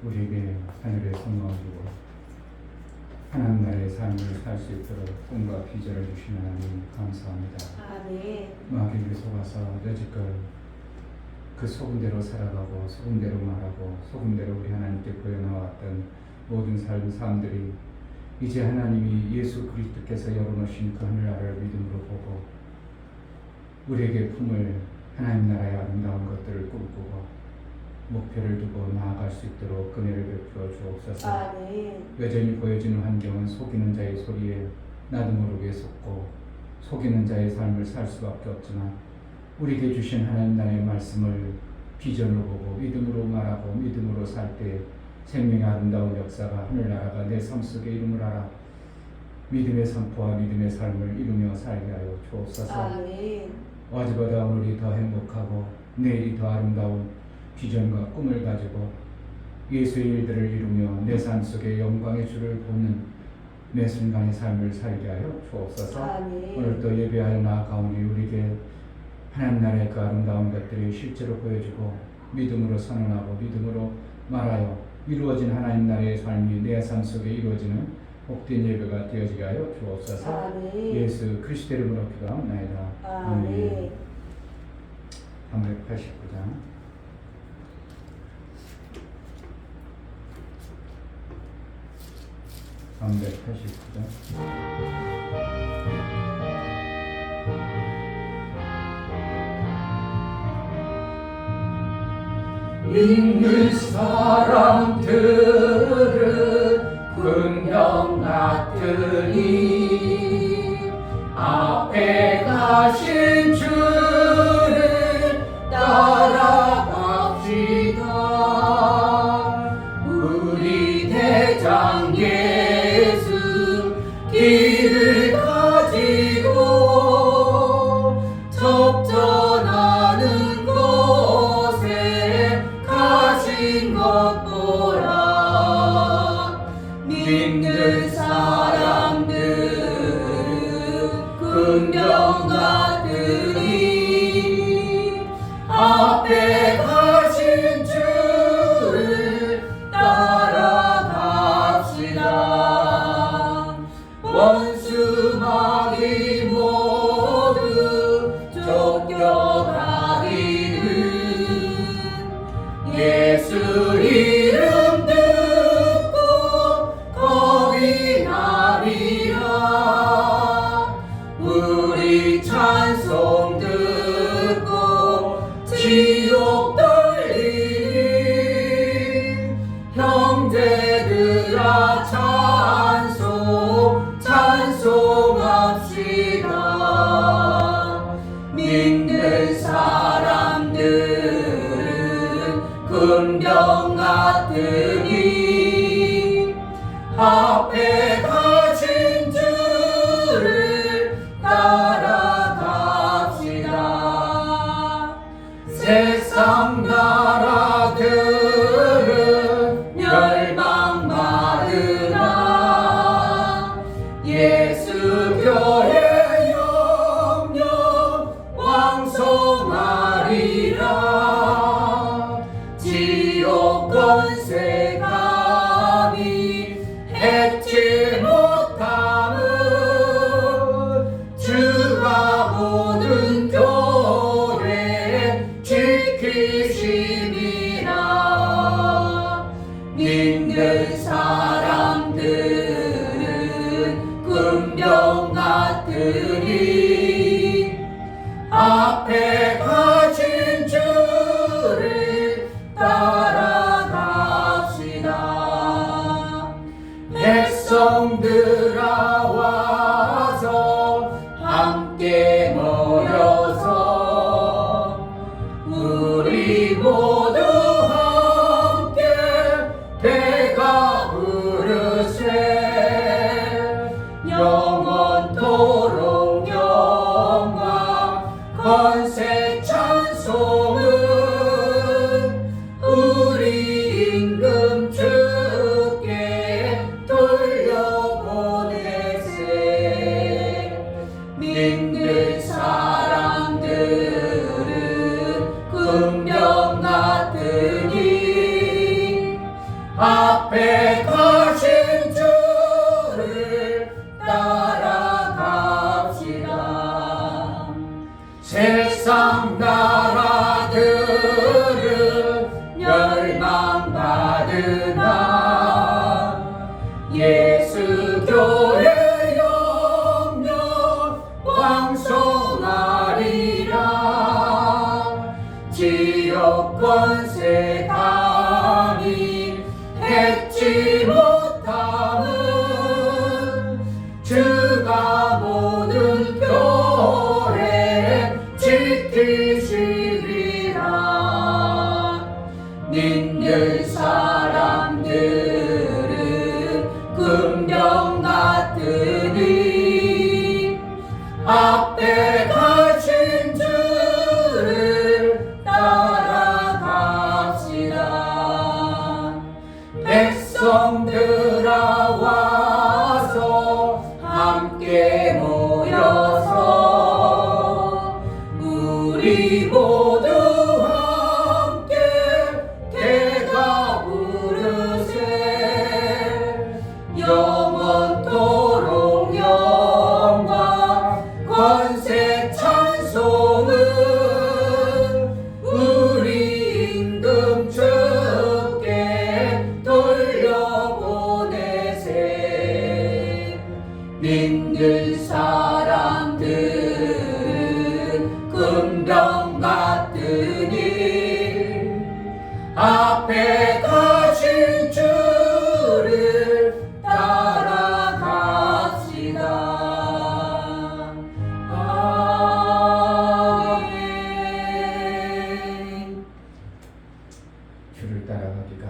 우리에게 하늘의 성령을 주고 하나님 나라의 삶을 살 수 있도록 꿈과 비전을 주시는 하나님 감사합니다. 아멘. 마귀를 속아서 여지껏 그 소금대로 살아가고 소금대로 말하고 소금대로 우리 하나님께 보여나왔던 모든 사람들이 이제 하나님이 예수 그리스도께서 열어놓으신 그 하늘나라를 믿음으로 보고 우리에게 품을 하나님 나라의 아름다운 것들을 꿈꾸고 목표를 두고 나아갈 수 있도록 은혜를 베풀어 주옵소서. 아멘. 여전히 보여지는 환경은 속이는 자의 소리에 나도 모르게 속고 속이는 자의 삶을 살 수밖에 없지만 우리에게 주신 하나님 나라의 말씀을 비전으로 보고 믿음으로 말하고 믿음으로 살 때 생명의 아름다운 역사가 하늘나라가 내 삶 속에 이름을 알아 믿음의 선포와 믿음의 삶을 이루며 살게 하여 주옵소서. 아멘. 어제보다 오늘이 더 행복하고 내일이 더 아름다운 비전과 꿈을 가지고 예수의 일들을 이루며 내 삶 속에 영광의 주를 보는 매 순간의 삶을 살게 하여 주옵소서. 아멘. 오늘도 예배하여 나아가오니 우리에게 하나님 나라의 그 아름다운 것들이 실제로 보여지고 믿음으로 선언하고 믿음으로 말하여 이루어진 하나님 나라의 삶이 내 삶 속에 이루어지는 복된 예배가 되어지게 하여 주옵소서. 아멘. 예수 그리스도의 이름으로 기도하옵나이다. 아멘. 389장 믿는 사람들은 군병 같으니 앞에 가신 주를 따라갑시다. 우리 대장 예수 길을 가지고 접전하는 곳에 가신 것 보라. 믿는 사람들은 군병 같으니 앞에 가신 주를 따라갑시다. 원수 마귀 모두 쫓겨가기를 예수 이름 듣고 겁이 나리라. 우리 찬송 듣고 지옥 떨리니 형제들아 찬송합시다. 믿는 사람들은 군병 같으니 앞에 가신 주를 따라갑시다. 세상 나라들은 멸망받으나 예수 교회 영영 왕성하리라. 지옥 권세 감히 해치 못 앞에 가신 주를 따라갑시다. 세상 나라들은 멸망받으나 예수 교회 영영 왕성하리라. 지역 권세 감히 했지 못함은 주가 모든 교회 지키시리라. 믿는 사람들은 군병 같으니 앞에 가신 주를 따라갑시다. 백성들아 와서 함께 모여서 우리 모두 함께 대가 부르세. 영원토록 영광 권세 찬송은 우리 임금 주께 돌려보내세. 믿는 사람들은 군병 같으니 앞에 가신 주를 따라갑시다. 아멘. 주를 따라가기가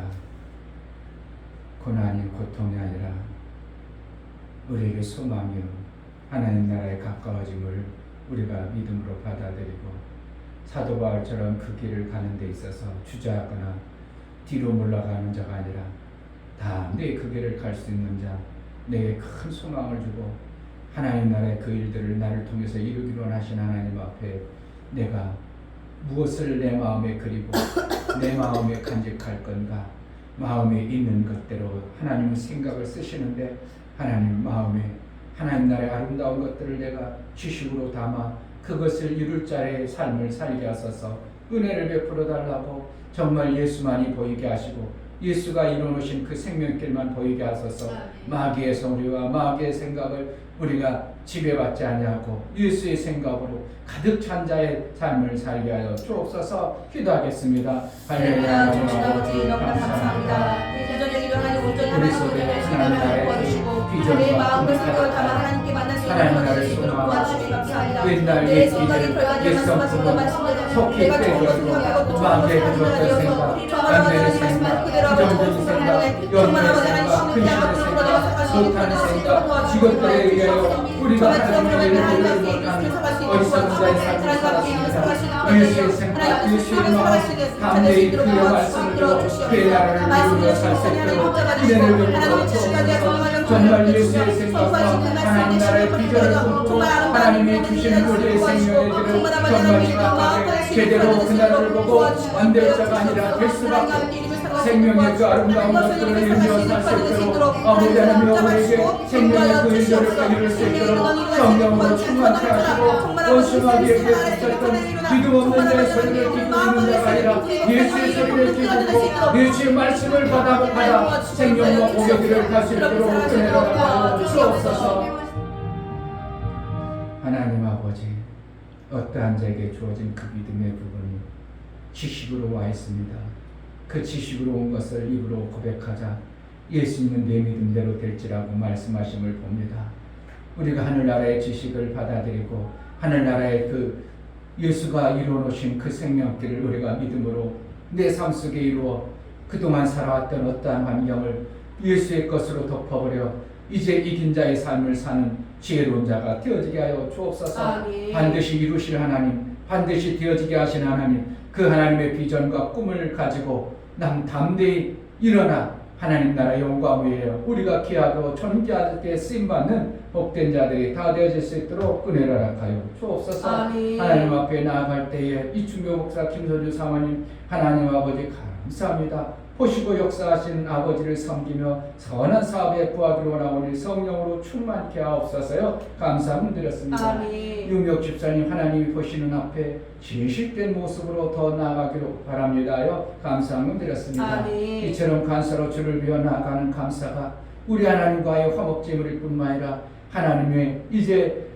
고난이 고통이 아니라 우리에게 소망이요 하나님 나라에 가까워짐을 우리가 믿음으로 받아들이고 사도 바울처럼 그 길을 가는 데 있어서 주저하거나 뒤로 물러가는 자가 아니라 다 내 그 길을 갈 수 있는 자, 내게 큰 소망을 주고 하나님 나라의 그 일들을 나를 통해서 이루기로 하신 하나님 앞에 내가 무엇을 내 마음에 그리고 내 마음에 간직할 건가, 마음에 있는 것대로 하나님은 생각을 쓰시는데 하나님 마음에 하나님 나라의 아름다운 것들을 내가 지식으로 담아 그것을 이룰 자의 삶을 살게 하소서. 은혜를 베풀어 달라고 정말 예수만이 보이게 하시고 예수가 이루어놓으신 그 생명길만 보이게 하소서. 마귀의 소리와 마귀의 생각을 우리가 지배받지 아니하고 예수의 생각으로 가득 찬 자의 삶을 살게 하여 주옵소서. 기도하겠습니다. 할렐루야. 주신 아버지 너무나 감사합니다. 기존에 일어나는 온전히 하나님 오늘을 시간을 도와주시고 내 마음을 생각을 담아 하나님께 만날 수 있는 것을 이끌어 도와주시기 감사합니다. 내 생각이 결과되어 말씀하신 말씀대로 속히 내가 좋은 것을 빼버리고 생각하고 또 마음에 좋은 것을 그것들 생각하고 생각, 정말로 안되는 하나님 생각, 그대로 하고 좋은 부정적인 것을 생각, 생각하고 연애의 정말로 생각, 하나님 근심의 생각, 못하는 생각, 직업들에 의하여 우리가 하나님의 일을 못하는 어리석은 자의 삶을 살았습니다. 예수의 생각, 예수의 마음, 담대히 그의 말씀을 들어 그의 나라를 이루며 살 수 있도록 은혜를 베풀어 주옵소서. 정말 예수의 생각과 하나님 나라의 비전을 품고 하나님이 주시는 우리의 생명의 길을 정말 정확하게 제대로 그날을 보고 안 될 자가 아니라 될 수밖에 생명의 그 아름다운 것들을 이루며 살 수 있도록 아버지 하나님 우리에게 생명의 그 일들을 이룰 수 있도록 성령으로 충만케 하시고 원수마귀에게 붙였던 믿음 없는 자의 소리를 듣고 있는 자가 아니라 예수의 소리를 듣고 예수의 말씀을 받아 생명과 복의 길을 갈 수 있도록 은혜를 베풀어 주옵소서. 하나님 아버지, 어떠한 자에게 주어진 그 믿음의 부분이 지식으로 와 있습니다. 그 지식으로 온 것을 입으로 고백하자 예수님은 내 믿음대로 될지라고 말씀하심을 봅니다. 우리가 하늘나라의 지식을 받아들이고 하늘나라의 그 예수가 이루어놓으신 그 생명길을 우리가 믿음으로 내 삶 속에 이루어 그동안 살아왔던 어떠한 환경을 예수의 것으로 덮어버려 이제 이긴 자의 삶을 사는 지혜로운 자가 되어지게 하여 주옵소서. 반드시 이루실 하나님, 반드시 되어지게 하신 하나님, 그 하나님의 비전과 꿈을 가지고 남 담대히 일어나 하나님 나라 영광 위에 우리가 귀하고 존귀하게 쓰임받는 복된 자들이 다 되어질 수 있도록 은혜를 허락하여 주옵소서. 하나님 앞에 나아갈 때에 이충교 목사, 김소주 사모님, 하나님 아버지 감사합니다. 보시고 역사하시는 아버지를 섬기며 선한 사업에 부하기로 나오니 성령으로 충만케 하옵소서요. 감사함을 드렸습니다. 아멘. 유명 집사님 하나님이 보시는 앞에 진실된 모습으로 더 나아가기로 바랍니다요. 감사함을 드렸습니다. 아멘. 이처럼 간사로 주를 위해 나아가는 감사가 우리 하나님과의 화목제물일 뿐만 아니라 하나님의 이제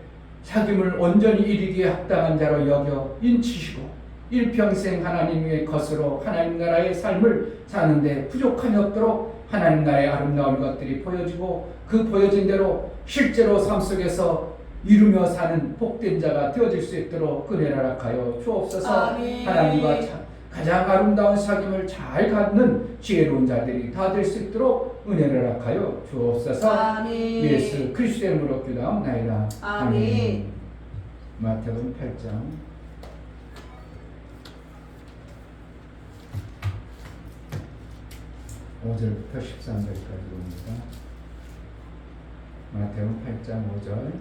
사귐을 온전히 이루기에 합당한 자로 여겨 인치시고 일평생 하나님의 것으로 하나님 나라의 삶을 사는데 부족함이 없도록 하나님 나라의 아름다운 것들이 보여지고 그 보여진 대로 실제로 삶 속에서 이루며 사는 복된 자가 되어질 수 있도록 은혜를 허락하여 주옵소서. 아멘. 하나님과 가장 아름다운 사귐을 잘 갖는 지혜로운 자들이 다 될 수 있도록 은혜를 허락하여 주옵소서. 아멘. 예수 그리스도의 이름으로 기도하옵나이다. 아멘. 마태복음 8장 5절부터 13절까지 봅니다. 마태복음 8장 5절.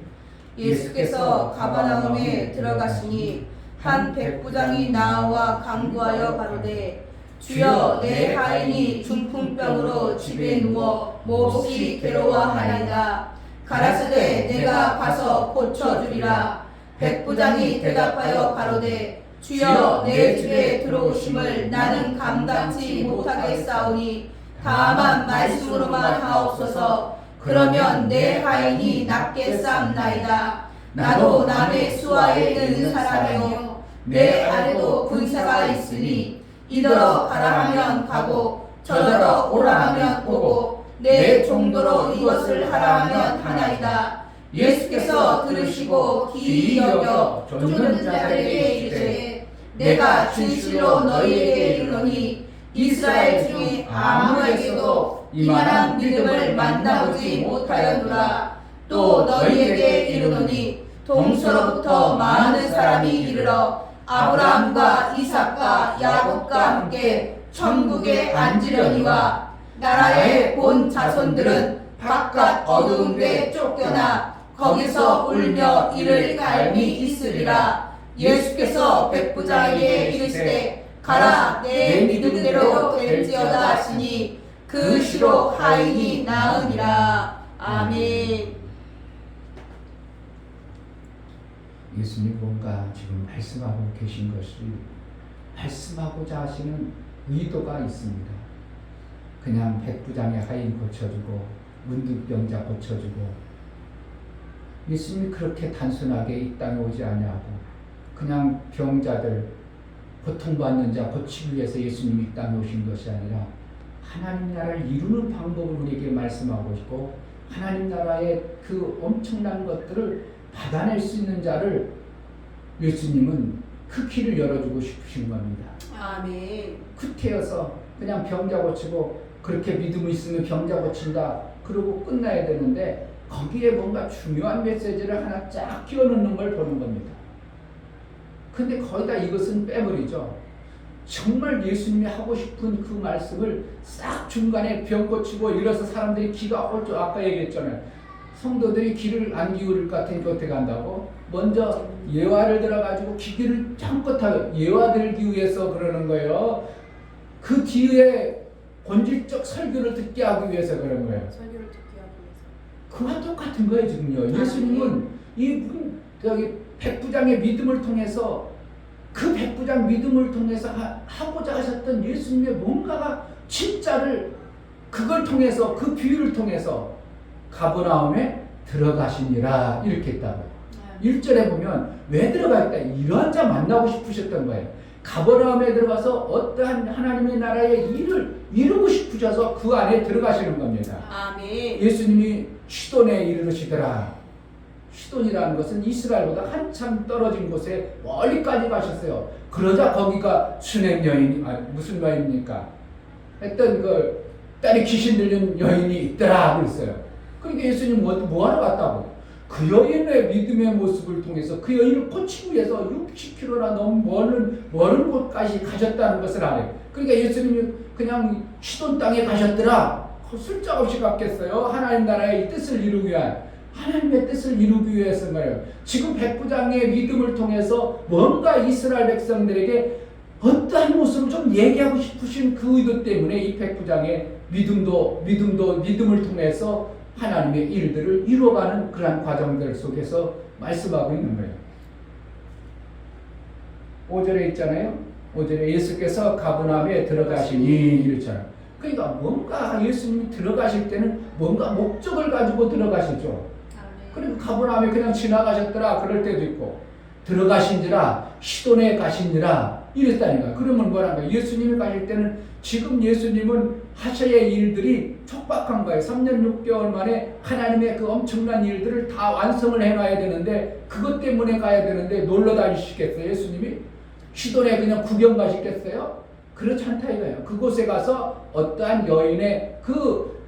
예수께서 가버나움에 들어가시니 한 백부장이 나와 간구하여 가로되 주여 내 하인이 중풍병으로 집에 누워 몹시 괴로워하나이다. 가라사대 내가 가서 고쳐주리라. 백부장이 대답하여 가로되 주여 내 집에 들어오심을 나는 감당치 못하겠사오니 다만 말씀으로만 하옵소서. 그러면 내 하인이 낫겠사옵나이다. 나도 남의 수하에 있는 사람이요 내 아래도 군사가 있으니 이더러 가라 하면 가고 저더러 오라 하면 오고 내 정도로 이것을 하라 하면 하나이다. 예수께서 들으시고 기이 여겨 쫓는 자들에게 이르되 내가 진실로 너희에게 이르노니 이스라엘 중에 아무에게도 이만한 믿음을 만나보지 못하였노라. 또 너희에게 이르노니 동서로부터 많은 사람이 이르러 아브라함과 이삭과 야곱과 함께 천국에 앉으려니와 나라의 본 자손들은 바깥 어두운 데 쫓겨나 거기서 울며 이를 갈미 있으리라. 예수께서 백부장에게 이르시되 가라 내 믿음대로 될지어다 하시니 그 시로 하인이 나으니라. 아멘. 예수님 뭔가 지금 말씀하고 계신 것이 말씀하고자 하시는 의도가 있습니다. 그냥 백부장의 하인 고쳐주고 문득병자 고쳐주고 예수님이 그렇게 단순하게 이 땅에 오지 아니하고 그냥 병자들 고통받는 자 고치기 위해서 예수님이 이 땅에 오신 것이 아니라 하나님 나라를 이루는 방법을 우리에게 말씀하고 있고 하나님 나라의 그 엄청난 것들을 받아낼 수 있는 자를 예수님은 그 길을 열어주고 싶으신 겁니다. 아멘. 구태여서 그냥 병자 고치고 그렇게 믿음이 있으면 병자 고친다 그러고 끝나야 되는데 거기에 뭔가 중요한 메시지를 하나 쫙 끼워넣는 걸 보는 겁니다. 근데 거의 다 이것은 빼버리죠. 정말 예수님이 하고 싶은 그 말씀을 싹 중간에 병 고치고 이래서 사람들이 기가 홀쭉 아까 얘기했잖아요. 성도들이 귀를 안 기울일 것 같으니까 어떻게 한다고? 먼저 예화를 들어가지고 귀를 참껏 하고 예화 들기 위해서 그러는 거예요. 그 뒤에 본질적 설교를 듣게 하기 위해서 그런 거예요. 설교를 듣게 하기 위해서. 그와 똑같은 거예요 지금요. 예수님은 이분 저기 백부장의 믿음을 통해서 그 백부장 믿음을 통해서 하고자 하셨던 예수님의 뭔가가 진짜를 그걸 통해서 그 비유를 통해서 가버나움에 들어가시니라 이렇게 했다고요. 1절에 보면 왜 들어갔다 이러한 자 만나고 싶으셨던 거예요. 가버나움에 들어가서 어떠한 하나님의 나라의 일을 이루고 싶으셔서 그 안에 들어가시는 겁니다. 아멘. 예수님이 시돈에 이르시더라. 시돈이라는 것은 이스라엘보다 한참 떨어진 곳에 멀리까지 가셨어요. 그러자 거기가 순행 여인이 무슨 여인입니까? 했던 그 딸이 귀신 들린 여인이 있더라 그랬어요. 그러니까 예수님 뭐하러 갔다고? 그 여인의 믿음의 모습을 통해서 그 여인을 고치기 위해서 60km나 넘은 먼 곳까지 가셨다는 것을 알아요. 그러니까 예수님이 그냥 시돈 땅에 가셨더라. 쓸데없이 갔겠어요. 하나님 나라의 뜻을 이루기 위한 하나님의 뜻을 이루기 위해서 말이에요. 지금 백부장의 믿음을 통해서 뭔가 이스라엘 백성들에게 어떠한 모습을 좀 얘기하고 싶으신 그 의도 때문에 이 백부장의 믿음을 통해서 하나님의 일들을 이루어가는 그러한 과정들 속에서 말씀하고 있는 거예요. 5절에 있잖아요. 5절에 예수께서 가버나움에 들어가시니 이랬잖아요. 그러니까 뭔가 예수님이 들어가실 때는 뭔가 목적을 가지고 들어가시죠. 그리고 가버나움에 그냥 지나가셨더라 그럴 때도 있고, 들어가신지라 시돈에 가신지라 이랬다니까. 그러면 뭐란가? 예수님이 가실 때는 지금 예수님은 하셔야 할 일들이 촉박한 거예요. 3년 6개월 만에 하나님의 그 엄청난 일들을 다 완성을 해놔야 되는데, 그것 때문에 가야 되는데 놀러 다니시겠어요? 예수님이 시돈에 그냥 구경 가시겠어요? 그렇지 않다 이거예요. 그곳에 가서 어떠한 여인의 그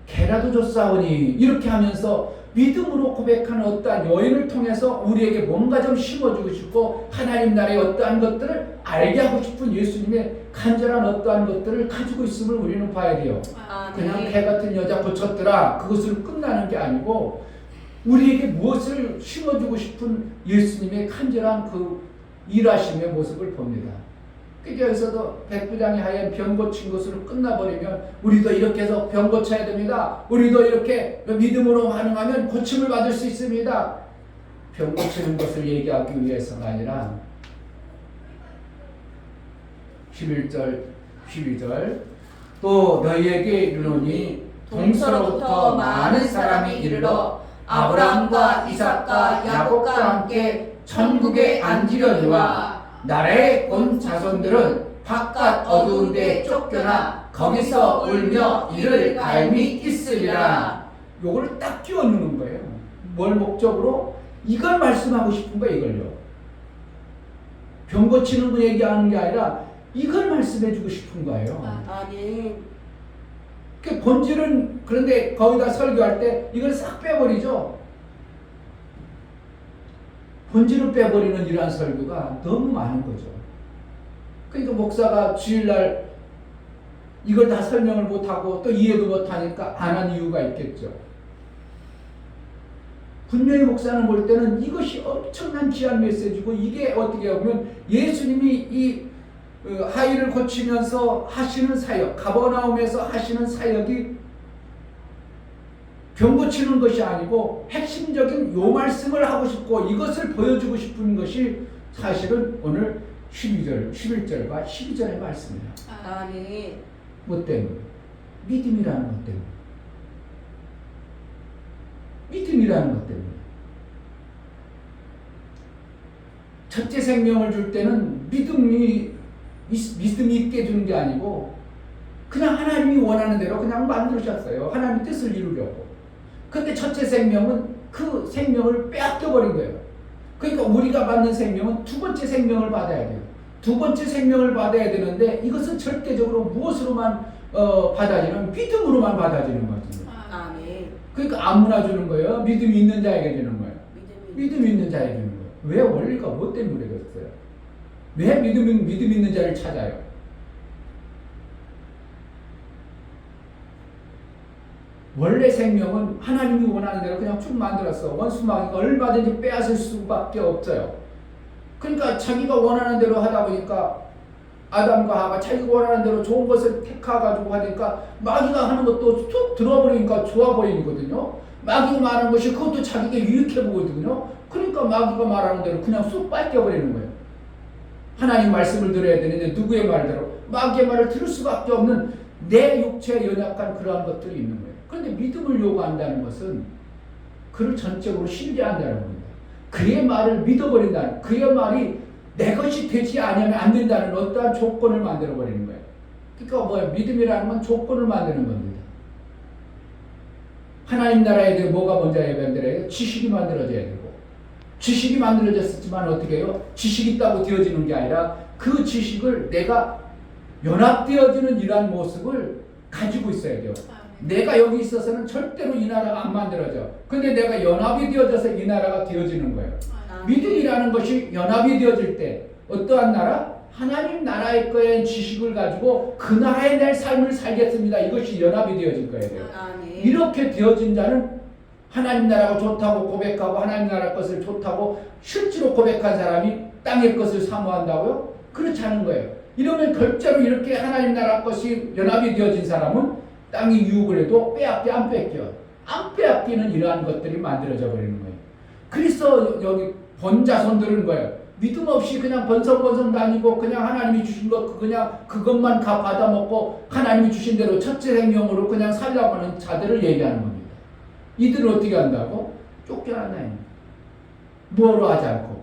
개라도 줬사오니 이렇게 하면서 믿음으로 고백하는 어떠한 여인을 통해서 우리에게 뭔가 좀 심어주고 싶고, 하나님 나라의 어떠한 것들을 알게 하고 싶은 예수님의 간절한 어떠한 것들을 가지고 있음을 우리는 봐야 돼요. 그냥 개 같은 여자 고쳤더라 그것으로 끝나는 게 아니고, 우리에게 무엇을 심어주고 싶은 예수님의 간절한 그 일하심의 모습을 봅니다. 그러니까 여기서도 백부장이 하얀 병 고친 것으로 끝나버리면 우리도 이렇게 해서 병 고쳐야 됩니다. 우리도 이렇게 믿음으로 반응하면 고침을 받을 수 있습니다. 병 고치는 것을 얘기하기 위해서가 아니라 11절 12절 또 너희에게 이르노니 동서로부터 많은 사람이 이르러 아브라함과 이삭과 야곱과 함께 천국에 앉으려니와 나라의 온 자손들은 바깥 어두운 데 쫓겨나 거기서 울며 이를 갈미 있으리라. 요걸 딱 끼워 넣는 거예요. 뭘 목적으로? 이걸 말씀하고 싶은 거예요. 이걸요. 병 고치는 거 얘기하는 게 아니라 이걸 말씀해 주고 싶은 거예요. 그 본질은, 그런데 거기다 설교할 때 이걸 싹 빼버리죠. 본질을 빼버리는 이러한 설교가 너무 많은 거죠. 그러니까 목사가 주일날 이걸 다 설명을 못하고 또 이해도 못하니까 안 한 이유가 있겠죠. 분명히 목사는 볼 때는 이것이 엄청난 귀한 메시지고, 이게 어떻게 보면 예수님이 이 하의를 고치면서 하시는 사역, 가버나움에서 하시는 사역이 병 고치는 것이 아니고 핵심적인 요 말씀을 하고 싶고 이것을 보여주고 싶은 것이 사실은 오늘 11절과 12절의 말씀이에요. 뭐 때문에? 믿음이라는 것 때문에. 믿음이라는 것 때문에. 첫째 생명을 줄 때는 믿음이 있게 주는 게 아니고 그냥 하나님이 원하는 대로 그냥 만드셨어요. 하나님의 뜻을 이루려고. 근데 첫째 생명은 그 생명을 빼앗겨버린 거예요. 그러니까 우리가 받는 생명은 두 번째 생명을 받아야 돼요. 두 번째 생명을 받아야 되는데 이것은 절대적으로 무엇으로만 받아지는? 믿음으로만 받아지는 거죠. 그러니까 아무나 주는 거예요? 믿음이 있는 자에게 주는 거예요? 믿음이 있는 자에게 주는 거예요. 왜 원리가 뭐 때문에 그랬어요? 왜 믿음 있는 자를 찾아요? 원래 생명은 하나님이 원하는 대로 그냥 쭉 만들었어. 원수마귀가 얼마든지 빼앗을 수밖에 없어요. 그러니까 자기가 원하는 대로 하다 보니까 아담과 하가 자기가 원하는 대로 좋은 것을 택해가지고 하니까 마귀가 하는 것도 툭 들어버리니까 좋아 보이거든요. 마귀가 말하는 것이 그것도 자기가 유익해 보거든요. 그러니까 마귀가 말하는 대로 그냥 쑥 뺏겨버리는 거예요. 하나님 말씀을 들어야 되는데 누구의 말대로? 마귀의 말을 들을 수밖에 없는 내 육체에 연약한 그러한 것들이 있는 거예요. 그런데 믿음을 요구한다는 것은 그를 전적으로 신뢰한다는 겁니다. 그의 말을 믿어버린다는, 그의 말이 내 것이 되지 않으면 안 된다는 어떠한 조건을 만들어버리는 거예요. 그러니까 뭐예요? 믿음이라는 건 조건을 만드는 겁니다. 하나님 나라에 대해 뭐가 먼저 만들어야 지식이 만들어져야 되고, 지식이 만들어졌지만 어떻게 해요? 지식이 있다고 되어지는 게 아니라 그 지식을 내가 연합되어지는 이러한 모습을 가지고 있어야 돼요. 내가 여기 있어서는 절대로 이 나라가 안 만들어져. 근데 내가 연합이 되어져서 이 나라가 되어지는 거예요. 믿음이라는 것이 연합이 되어질 때 어떠한 나라? 하나님 나라의 거에 지식을 가지고 그 나라에 내 삶을 살겠습니다. 이것이 연합이 되어질 거예요. 이렇게 되어진 자는 하나님 나라가 좋다고 고백하고 하나님 나라 것을 좋다고 실제로 고백한 사람이 땅의 것을 사모한다고요? 그렇지 않은 거예요. 이러면 결제로 이렇게 하나님 나라 것이 연합이 되어진 사람은 땅이 유혹을 해도 빼앗기 안 뺏겨. 안 빼앗기는 이러한 것들이 만들어져 버리는 거예요. 그래서 여기 번자손들은 거예요. 믿음 없이 그냥 번성번성 다니고 그냥 하나님이 주신 것 그냥 그것만 다 받아먹고 하나님이 주신 대로 첫째 생명으로 그냥 살려고 하는 자들을 얘기하는 겁니다. 이들은 어떻게 한다고? 쫓겨나나요? 뭐로 하지 않고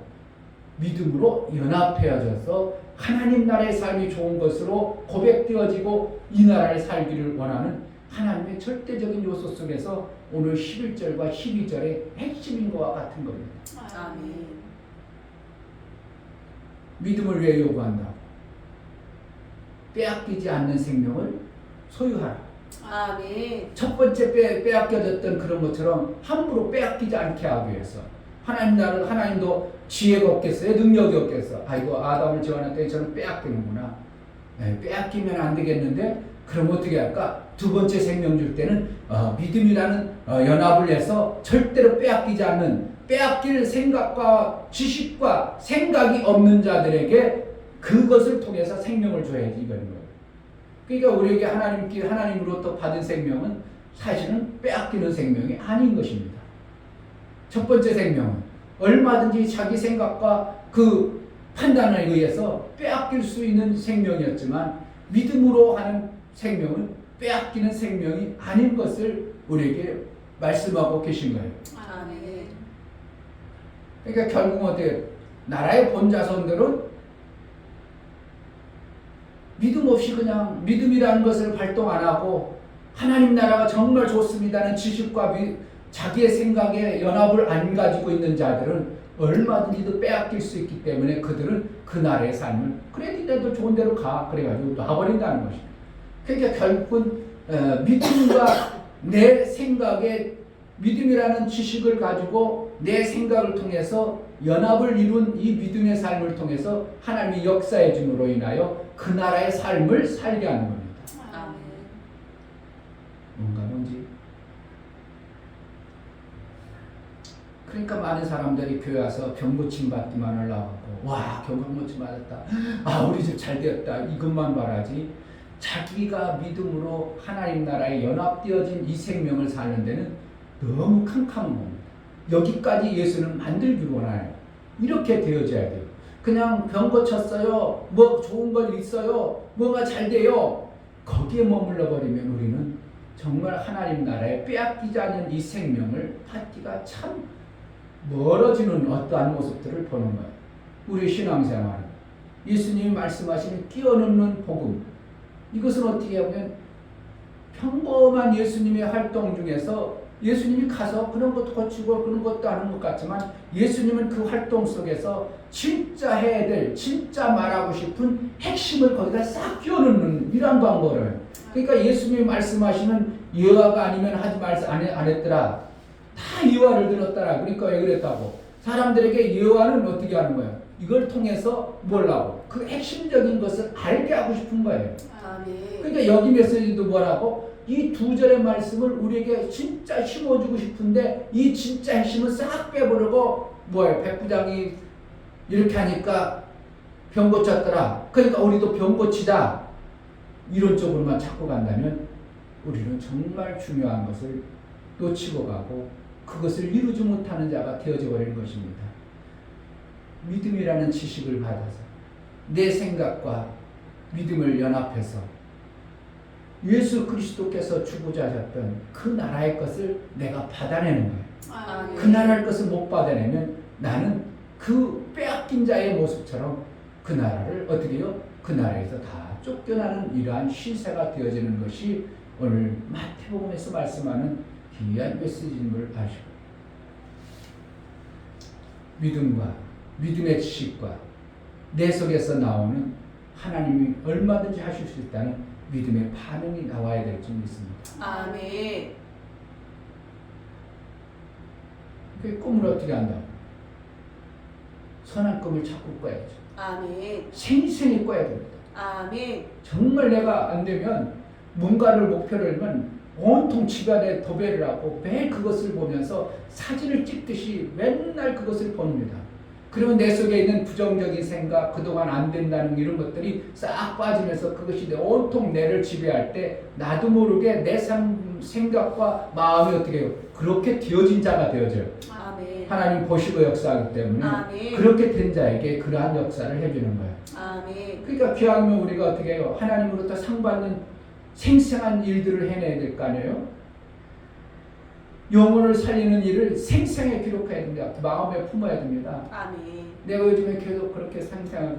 믿음으로 연합해져서 하나님 나라의 삶이 좋은 것으로 고백되어지고 이 나라를 살기를 원하는 하나님의 절대적인 요소 속에서 오늘 11절과 12절의 핵심인 것과 같은 겁니다. 아멘. 믿음을 왜 요구한다고? 빼앗기지 않는 생명을 소유하라. 아멘. 첫 번째 빼앗겨졌던 그런 것처럼 함부로 빼앗기지 않게 하기 위해서 하나님도 지혜가 없겠어요? 능력이 없겠어? 아이고 아담을 지어놨더니 저는 빼앗기는구나. 빼앗기면 안 되겠는데 그럼 어떻게 할까? 두 번째 생명 줄 때는 믿음이라는 연합을 해서 절대로 빼앗기지 않는 빼앗길 생각과 지식과 생각이 없는 자들에게 그것을 통해서 생명을 줘야지 이거는 거예요. 그러니까 우리에게 하나님으로부터 받은 생명은 사실은 빼앗기는 생명이 아닌 것입니다. 첫 번째 생명은 얼마든지 자기 생각과 그 판단에 의해서 빼앗길 수 있는 생명이었지만 믿음으로 하는 생명은 빼앗기는 생명이 아닌 것을 우리에게 말씀하고 계신 거예요. 아멘. 그러니까 결국 어때요? 나라의 본자손들은 믿음 없이 그냥 믿음이라는 것을 발동 안 하고 하나님 나라가 정말 좋습니다는 지식과 자기의 생각에 연합을 안 가지고 있는 자들은 얼마든지도 빼앗길 수 있기 때문에 그들은 그 나라의 삶을 그래 니네도 좋은 데로 가 그래가지고 놔버린다는 것입니다. 그러니까 결국은 믿음과 내 생각에 믿음이라는 지식을 가지고 내 생각을 통해서 연합을 이룬 이 믿음의 삶을 통해서 하나님이 역사해 줌으로 인하여 그 나라의 삶을 살게 하는 겁니다. 아멘. 뭔지. 그러니까 많은 사람들이 교회 와서 병고침 받기만 하려고 와 병고침 받았다. 아 우리 집 잘 되었다. 이것만 말하지. 자기가 믿음으로 하나님 나라에 연합되어진 이 생명을 사는 데는 너무 캄캄한 겁니다. 여기까지 예수는 만들기로 원해요. 이렇게 되어져야 돼요. 그냥 병 고쳤어요. 뭐 좋은 걸 있어요. 뭐가 잘 돼요. 거기에 머물러 버리면 우리는 정말 하나님 나라에 빼앗기지 않는 이 생명을 받기가 참 멀어지는 어떠한 모습들을 보는 거예요. 우리 신앙생활 예수님이 말씀하시는 끼어넣는 복음 이것은 어떻게 하면 평범한 예수님의 활동 중에서 예수님이 가서 그런 것도 고치고 그런 것도 하는 것 같지만 예수님은 그 활동 속에서 진짜 해야 될 진짜 말하고 싶은 핵심을 거기다 싹 끼워넣는 이런 방법을 그러니까 예수님이 말씀하시는 예화가 아니면 하지 말서 안 했더라 다 예화를 들었더라 그러니까 왜 그랬다고 사람들에게 예화는 어떻게 하는 거예요? 이걸 통해서 뭐라고 그 핵심적인 것을 알게 하고 싶은 거예요. 아멘. 그러니까 여기 메시지도 뭐라고 이 두 절의 말씀을 우리에게 진짜 심어주고 싶은데 이 진짜 핵심을 싹 빼버리고 뭐예요? 백부장이 이렇게 하니까 병 고쳤더라. 그러니까 우리도 병 고치자. 이런 쪽으로만 찾고 간다면 우리는 정말 중요한 것을 놓치고 가고 그것을 이루지 못하는 자가 되어져 버리는 것입니다. 믿음이라는 지식을 받아서 내 생각과 믿음을 연합해서 예수 그리스도께서 주고자 하셨던 그 나라의 것을 내가 받아내는 거예요. 아멘. 그 나라의 것을 못 받아내면 나는 그 빼앗긴 자의 모습처럼 그 나라를 어떻게 해요? 그 나라에서 다 쫓겨나는 이러한 시세가 되어지는 것이 오늘 마태복음에서 말씀하는 귀한 메시지인 걸 아시고 믿음과 믿음의 지식과 내 속에서 나오는 하나님이 얼마든지 하실 수 있다는 믿음의 반응이 나와야 될 줄 믿습니다. 아멘. 그 꿈을 어떻게 한다고? 선한 꿈을 자꾸 꿔야죠. 아멘. 생생히 꿔야 됩니다. 아멘. 정말 내가 안 되면 뭔가를 목표를 하면 온통 집안에 도배를 하고 매일 그것을 보면서 사진을 찍듯이 맨날 그것을 봅니다. 그러면 내 속에 있는 부정적인 생각, 그동안 안 된다는 이런 것들이 싹 빠지면서 그것이 온통 내를 지배할 때 나도 모르게 내 생각과 마음이 어떻게 해요? 그렇게 되어진 자가 되어져요. 아멘. 하나님 보시고 역사하기 때문에 아멘. 그렇게 된 자에게 그러한 역사를 해주는 거예요. 아멘. 그러니까 귀하면 우리가 어떻게 해요? 하나님으로부터 상받는 생생한 일들을 해내야 될 거 아니에요? 영혼을 살리는 일을 생생하게 기록해야 됩니다. 마음에 품어야 됩니다. 아멘. 내가 요즘에 계속 그렇게 생생하게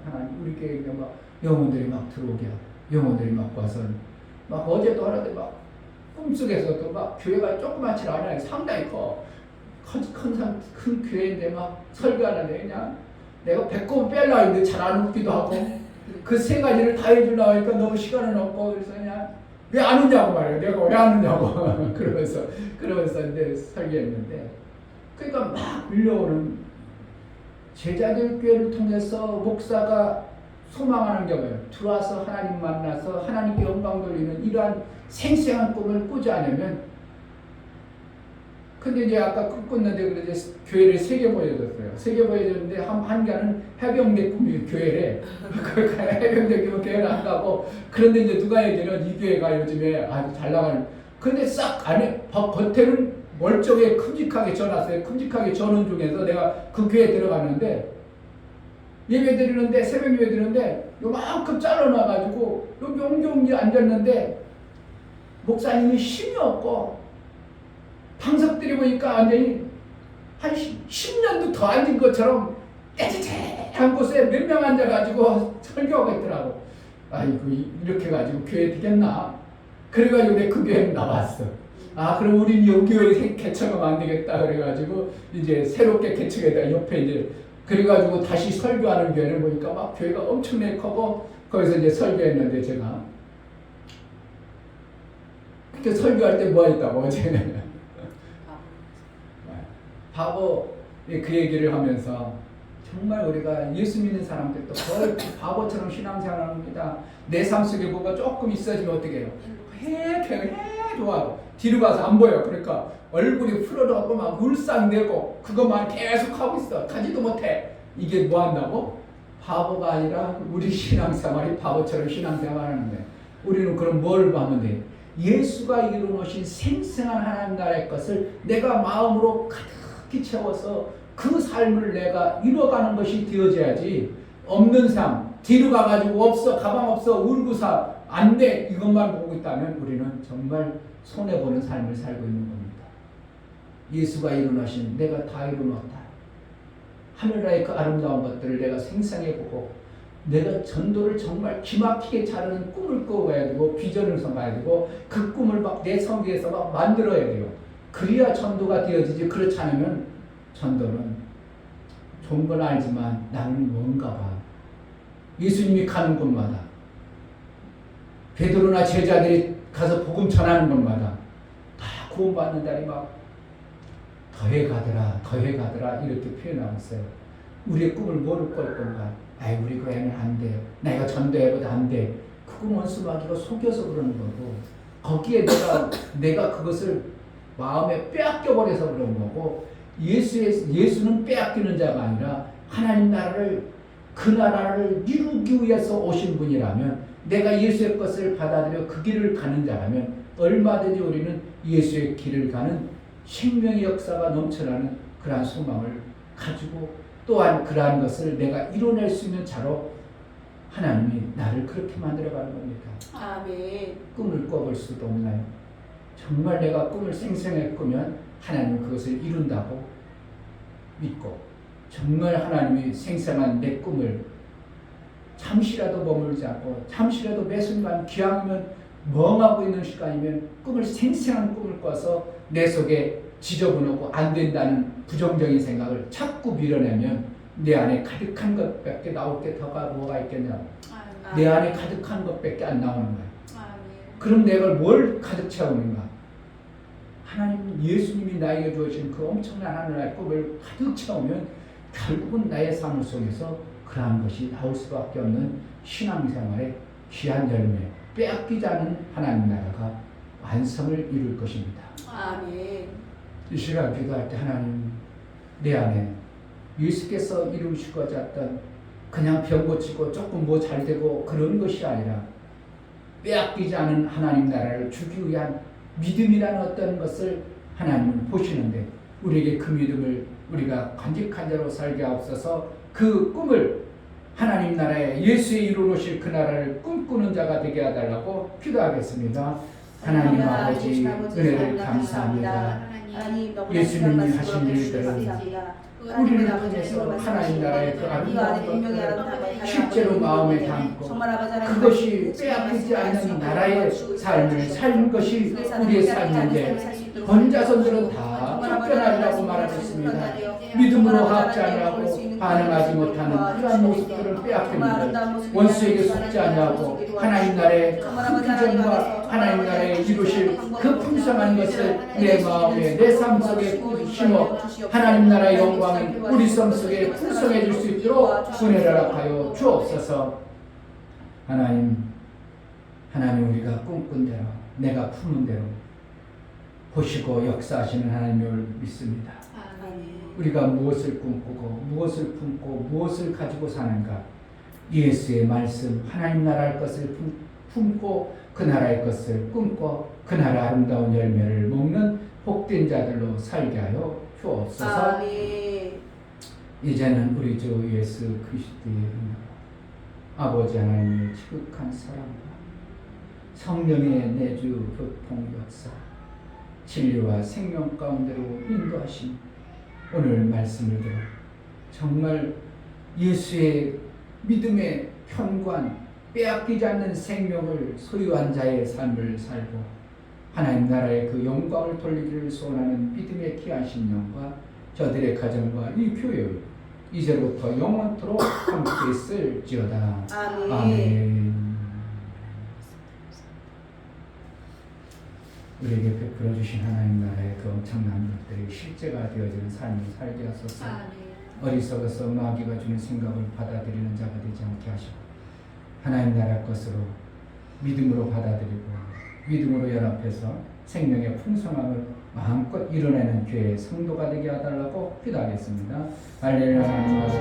하나님 우리 교회에 막 영혼들이 막 들어오게 하고 영혼들이 막 와서 막 어제도 하는데 막 꿈속에서도 막 교회가 조그맣지 않아요. 상당히 큰 교회인데 막 설교하는데 그냥 내가 배꼽 뺄라 했는데 잘 안 웃기도 하고 그 세 가지를 다 해주려고 하니까 너무 시간은 없고 그래서 그냥 왜 안 오냐고 말해요. 내가 왜 안 오냐고 그러면서 이제 설교했는데 그러니까 막 밀려오는 제자들 교회를 통해서 목사가 소망하는 게 뭐예요? 들어와서 하나님 만나서 하나님께 영광 돌리는 이러한 생생한 꿈을 꾸지 않으면 근데 이제 아까 꿈꿨는데 그래 이제 교회를 3개 보여줬어요. 3개 보여줬는데 한 개는 해병대 꿈이 교회래. 그 해병대 교회를 안 가고 그런데 이제 누가 얘기는 이 교회가 요즘에 아주 잘 나가는. 근데 싹 안에 겉에는 멀쩡하게 큼직하게 전왔어요. 큼직하게 전원 중에서 내가 그 교회에 들어갔는데 예배 드리는데 새벽 예배 드리는데 요만큼 잘라놔가지고 여기 옹경이 앉았는데 목사님이 힘이 없고 방석들이 보니까 완전히 한 10년도 더 앉은 것처럼 깨끗한 곳에 몇 명 앉아가지고 설교하고 있더라고. 아이고 이렇게 가지고 교회 되겠나? 그래가지고 내 그 교회에 나왔어. 아 그럼 우린 이 교회 개척하면 안 되겠다 그래가지고 이제 새롭게 개척에다 옆에 이제 그래가지고 다시 설교하는 교회를 보니까 막 교회가 엄청나게 커고 거기서 이제 설교했는데 제가 그렇게 설교할 때 뭐 했다고 어제 바보 그 얘기를 하면서 정말 우리가 예수 믿는 사람들도 거의 바보처럼 신앙생활을 합니다. 내 삶 속에 뭐가 조금 있어지면 어떻게 해요? 좋아. 뒤로 가서 안 보여. 그러니까 얼굴이 풀어져고 막 울상되고 그것만 계속 하고 있어. 가지도 못해. 이게 뭐 한다고? 바보가 아니라 우리 신앙생활이 바보처럼 신앙생활하는 거예요. 우리는 그럼 뭘 하면 돼? 예수가 이루어놓으신 생생한 하나님 나라의 것을 내가 마음으로 가득히 채워서 그 삶을 내가 이뤄가는 것이 되어져야지. 없는 삶, 뒤로 가가지고 없어, 가방 없어, 울고 사, 안 돼, 이것만 보고 있다면 우리는 정말 손해보는 삶을 살고 있는 겁니다. 예수가 이루어놓으신 내가 다 이루어놓았다. 하늘나라의 그 아름다운 것들을 내가 생생히 보고 내가 전도를 정말 기막히게 자르는 꿈을 꾸어가야 되고 비전을 성가야 되고 그 꿈을 막 내 성 위에서 막 만들어야 돼요. 그래야 전도가 되어지지. 그렇지 않으면 전도는 좋은 건 알지만 나는 뭔가 봐. 예수님이 가는 곳마다 베드로나 제자들이 가서 복음 전하는 곳마다 다 구원받는 자리 막 더해 가더라 이렇게 표현하고 있어요. 우리의 꿈을 뭐를 꿀 건가? 아이 우리 그 애는 안 돼. 내가 전도해봐도 안 돼. 그건 원수마귀가 속여서 그러는 거고 거기에 내가 그것을 마음에 빼앗겨 버려서 그런 거고 예수는 빼앗기는 자가 아니라 하나님 나라를 그 나라를 이루기 위해서 오신 분이라면 내가 예수의 것을 받아들여 그 길을 가는 자라면 얼마든지 우리는 예수의 길을 가는 생명의 역사가 넘쳐나는 그러한 소망을 가지고 또한 그러한 것을 내가 이뤄낼 수 있는 자로 하나님이 나를 그렇게 만들어가는 겁니다. 아멘. 꿈을 꿔볼 수도 없나요? 정말 내가 꿈을 생생하게 꾸면 하나님은 그것을 이룬다고 믿고 정말 하나님이 생생한 내 꿈을 잠시라도 머물지 않고 잠시라도 매 순간 기왕이면 멍하고 있는 시간이면 꿈을 생생한 꿈을 꿔서 내 속에 지저분하고 안 된다는 부정적인 생각을 자꾸 밀어내면 내 안에 가득한 것밖에 나올 게 더가 뭐가 있겠냐고. 내 안에 가득한 것밖에 안 나오는 거야. 그럼 내가 뭘 가득 채우는가? 하나님 예수님이 나에게 주어진 그 엄청난 하늘나라의 꿈을 가득 채우면 결국은 나의 삶 속에서 그러한 것이 나올 수밖에 없는 신앙생활의 귀한 열매, 빼앗기지 않은 하나님 나라가 완성을 이룰 것입니다. 아멘. 이 시간 기도할 때 하나님 내 안에 예수께서 이루시고자 했던 그냥 병 고치고 조금 뭐 잘 되고 그런 것이 아니라 빼앗기지 않은 하나님 나라를 주기 위한 믿음이라는 어떤 것을 하나님은 보시는데 우리에게 그 믿음을 우리가 간직한 자로 살게 하옵소서. 그 꿈을 하나님 나라에 예수의 이루노실 그 나라를 꿈꾸는 자가 되게 해달라고 기도하겠습니다. 하나님 아버지 은혜를 감사합니다. 예수님이 하신 일들은 우리를 통해서 하나님 나라의 그 아름다운 것들을 실제로 마음에 담고 그것이 빼앗기지 않는 나라의 삶을 사는 것이 우리의 삶인데 본자손들은 다 쫓겨나리라고 말하셨습니다. 믿음으로 합지 아니하고 반응하지 못하는 그러한 모습들을 빼앗깁니다. 원수에게 속지 아니하고 하나님 나라의 큰 비전과 하나님 나라에 이루실 그 풍성한 것을 내 마음에 내 삶 속에 심어 하나님 나라의 영광이 우리 삶 속에 풍성해질 수 있도록 은혜를 허락하여 주옵소서. 하나님 우리가 꿈꾼 대로 내가 품은 대로 보시고 역사하시는 하나님을 믿습니다. 우리가 무엇을 꿈꾸고 무엇을 품고 무엇을 가지고 사는가? 예수의 말씀 하나님 나라의 것을 품고 그 나라의 것을 꿈꿔 그 나라 아름다운 열매를 먹는 복된 자들로 살게 하여 주옵소서. 이제는 우리 주 예수 그리스도의 은혜와 아버지 하나님의 지극한 사랑과 성령의 내주 교통 역사 진리와 생명 가운데로 인도하신 오늘 말씀을 들어 정말 예수의 믿음의 현관 빼앗기지 않는 생명을 소유한 자의 삶을 살고 하나님 나라의 그 영광을 돌리기를 소원하는 믿음의 귀한 신령과 저들의 가정과 이 교회를 이제부터 영원토록 함께 있을지어다. 아멘. 우리에게 베풀어 주신 하나님 나라의 그 엄청난 것들이 실제가 되어지는 삶을 살게 하소서. 어리석어서 마귀가 주는 생각을 받아들이는 자가 되지 않게 하시고 하나님 나라 것으로 믿음으로 받아들이고 믿음으로 연합해서 생명의 풍성함을 마음껏 이뤄내는 교회의 성도가 되게 해달라고 기도하겠습니다. 할렐루야. 하나님 아버지